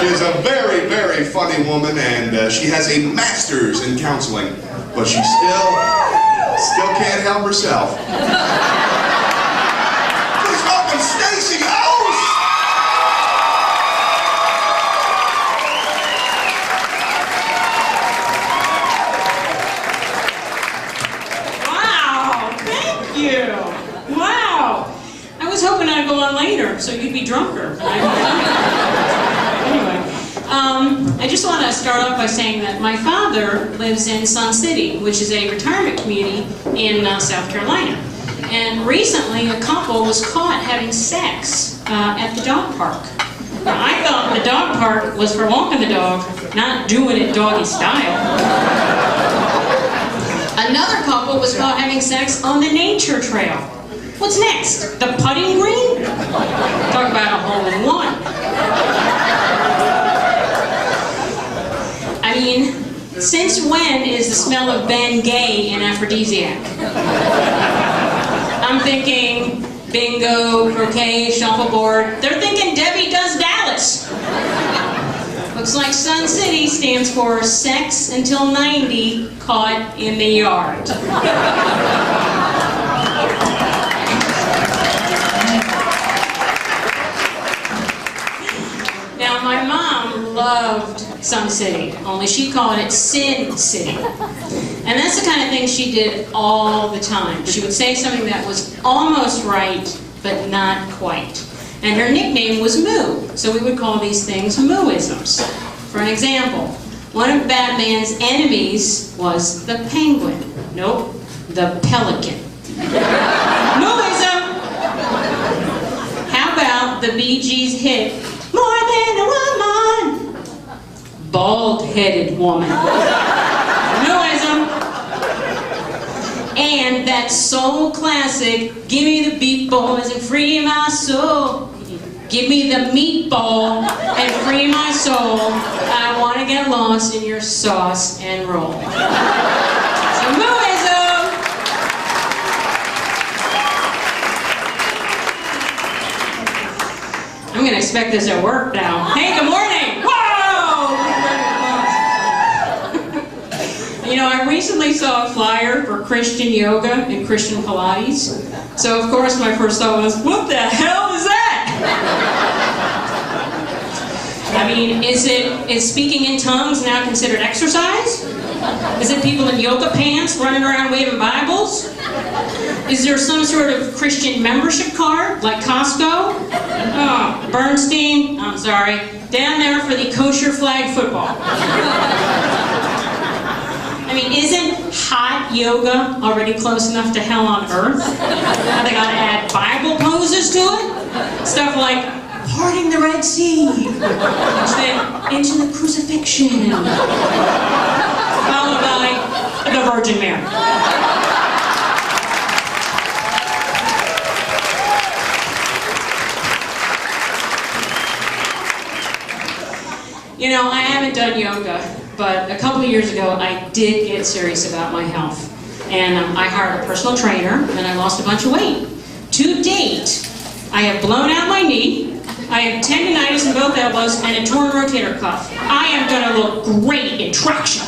She is a very, very funny woman, and she has a master's in counseling, but she still can't help herself. Please welcome Stacie Oste! Wow, thank you. Wow. I was hoping I'd go on later, so you'd be drunker. Anyway, I just want to start off by saying that my father lives in Sun City, which is a retirement community in South Carolina. And recently, a couple was caught having sex at the dog park. Now, I thought the dog park was for walking the dog, not doing it doggy style. Another couple was caught having sex on the nature trail. What's next? The putting green? Talk about a hole-in-one. I mean, since when is the smell of Bengay an aphrodisiac? I'm thinking bingo, croquet, shuffleboard. They're thinking Debbie Does Dallas. Looks like Sun City stands for sex until 90, caught in the yard. Now, my mom loved Sun City, only she called it Sin City. And that's the kind of thing she did all the time. She would say something that was almost right, but not quite. And her nickname was Moo, so we would call these things Mooisms. For an example, one of Batman's enemies was the penguin. Nope, the pelican. Mooism! How about the Bee Gees hit, More Than a Woman? Bald-headed woman. Mooism! And that soul classic, give me the beat boys and free my soul. Give me the meatball and free my soul. I want to get lost in your sauce and roll. So Mooism! I'm going to expect this at work now. Hey, good morning! Whoa! You know, I recently saw a flyer for Christian yoga and Christian Pilates. So, of course, my first thought was, what the hell is that? I mean, is speaking in tongues now considered exercise? Is it people in yoga pants running around waving Bibles? Is there some sort of Christian membership card, like Costco? Oh, Bernstein, I'm sorry, down there for the kosher flag football. I mean, isn't hot yoga already close enough to hell on earth? Now they gotta add Bible poses to it? Stuff like parting the Red Sea, then into the crucifixion, followed by the Virgin Mary. You know, I haven't done yoga, but a couple of years ago I did get serious about my health. And I hired a personal trainer, and I lost a bunch of weight. To date, I have blown out my knee, I have tendonitis in both elbows, and a torn rotator cuff. I am going to look great in traction.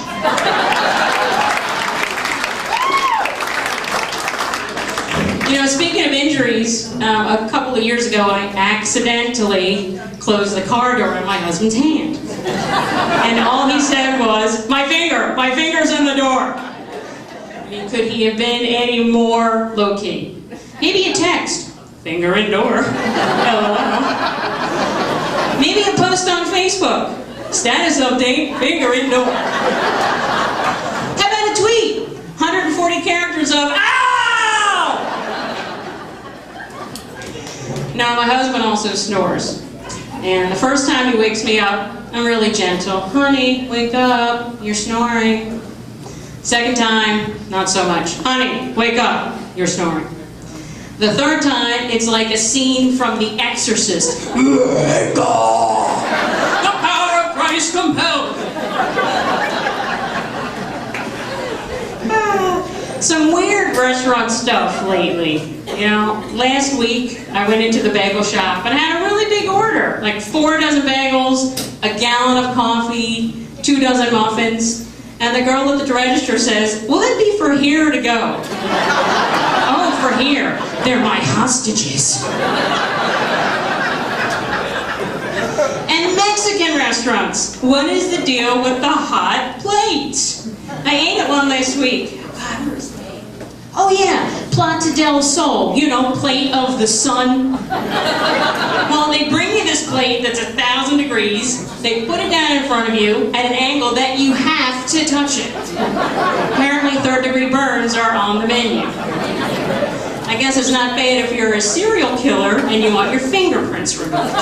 You know, speaking of injuries, a couple of years ago I accidentally closed the car door in my husband's hand. And all he said was, my finger's in the door. I mean, could he have been any more low-key? Maybe a text, finger in door, LOL. Maybe a post on Facebook, status update, finger in door. How about a tweet, 140 characters of, ow! Now, my husband also snores. And the first time he wakes me up, I'm really gentle. Honey, wake up, you're snoring. Second time, not so much. Honey, wake up, you're snoring. The third time, it's like a scene from The Exorcist. Wake up! The power of Christ compels. Some weird restaurant stuff lately. You know, last week I went into the bagel shop and I had a really big order, like 4 dozen bagels, a gallon of coffee, 2 dozen muffins, and the girl at the register says, "Will it be for here or to go?" "Oh, for here. They're my hostages." And Mexican restaurants. What is the deal with the hot plates? I ate at one last week. Oh God, where's the name? Oh yeah, Plata del Sol. You know, plate of the sun. Well, they bring you this plate that's 1,000 degrees. They put it down in front of you at an angle that you have to touch it. Apparently, third-degree burns are on the menu. I guess it's not bad if you're a serial killer and you want your fingerprints removed.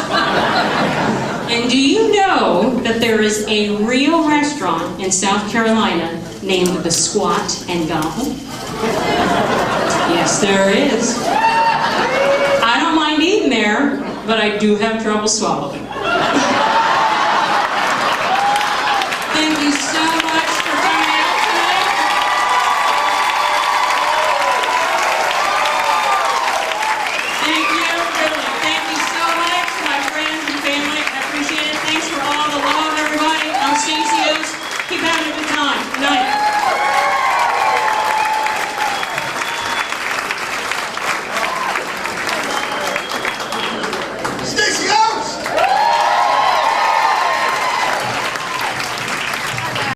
And do you know that there is a real restaurant in South Carolina named the Squat and Gobble? Yes, there is. I don't mind eating there, but I do have trouble swallowing.